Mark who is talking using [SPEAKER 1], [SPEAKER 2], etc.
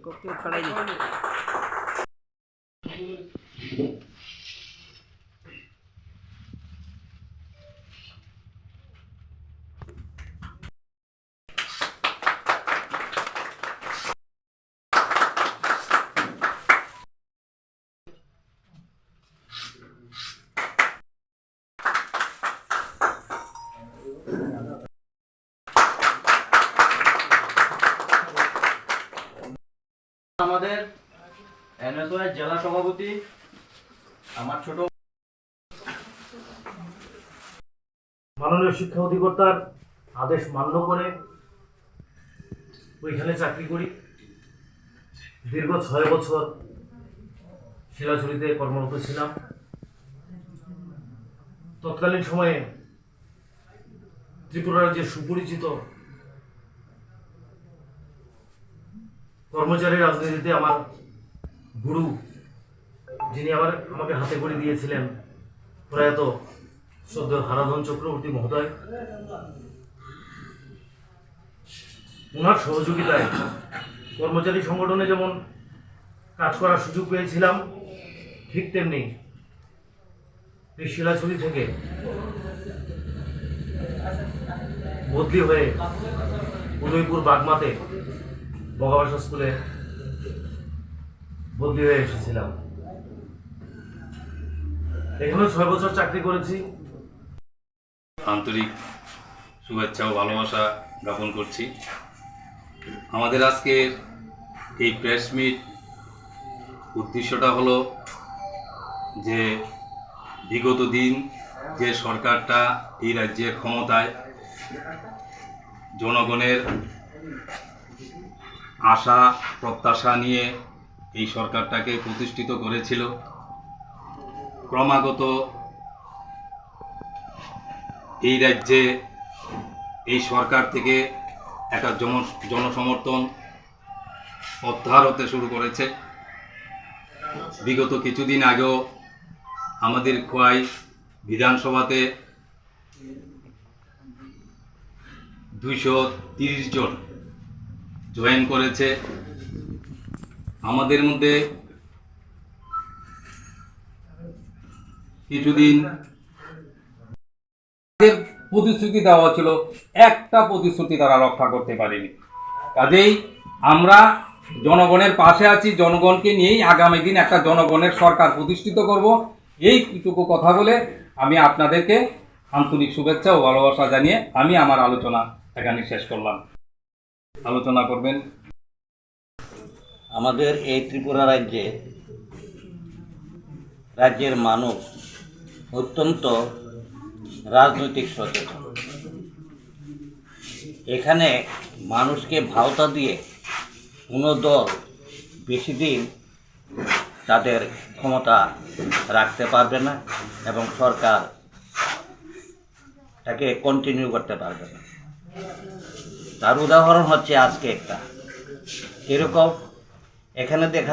[SPEAKER 1] করতে ছাড়াইনি।
[SPEAKER 2] আমাদের এনএসওয়াই জেলা সভাপতি আমার ছোট
[SPEAKER 3] মাননীয় শিক্ষা অধিকর্তার আদেশ মান্য করে ওইখানে চাকরি করি। দীর্ঘ 6 বছর শিলাছড়িতে কর্মরত ছিলাম। তৎকালীন সময়ে ত্রিপুরা রাজ্যের সুপরিচিত কর্মচারী রাজনীতিতে আমার গুরু, যিনি আমাকে হাতে করে দিয়েছিলেন, প্রয়াত শ্রদ্ধেয় হারাধন চক্রবর্তী মহোদয়, ওনার সহযোগিতায় কর্মচারী সংগঠনে যেমন কাজ করার সুযোগ পেয়েছিলাম, ঠিক তেমনি এই শিলাছড়ি থেকে বদলি হয়ে উদয়পুর বাগমাতে বগাবাসা স্কুলে বদলি হয়ে এসেছিলাম। এখানে 6 বছর চাকরি করেছি।
[SPEAKER 4] আন্তরিক শুভেচ্ছা ও ভালোবাসা জ্ঞাপন করছি। আমাদের আজকের এই প্রেস মিট উদ্দেশ্যটা হলো যে বিগত দিন যে সরকারটা এই রাজ্যের ক্ষমতায় জনগণের আশা প্রত্যাশা নিয়ে এই সরকারটাকে প্রতিষ্ঠিত করেছিল, ক্রমাগত এই রাজ্যে এই সরকার থেকে একটা জনসমর্থন প্রত্যাহার হতে শুরু করেছে। বিগত কিছুদিন আগেও আমাদের খোয়াই বিধানসভাতে 230 জন জয়েন করেছে। আমাদের মধ্যে কিছুদিন প্রতিশ্রুতি দেওয়া ছিল, একটা প্রতিশ্রুতি তারা রক্ষা করতে পারেনি। কাজেই আমরা জনগণের পাশে আছি, জনগণকে নিয়েই আগামী দিন একটা জনগণের সরকার প্রতিষ্ঠিত করব। এইটুকু কথা বলে আমি আপনাদেরকে আন্তরিক শুভেচ্ছা ও ভালোবাসা জানিয়ে আমি আমার আলোচনা এখানে শেষ করলাম। আলোচনা করবেন।
[SPEAKER 5] আমাদের এই ত্রিপুরা রাজ্যের মানুষ অত্যন্ত রাজনৈতিক সচেতন। এখানে মানুষকে ভাওতা দিয়ে কোনো দল বেশি দিন তাদের ক্ষমতা রাখতে পারবে না এবং সরকার তাকে কন্টিনিউ করতে পারবে না। তার উদাহরণ হচ্ছে আজকে একটা এরকম এখানে দেখা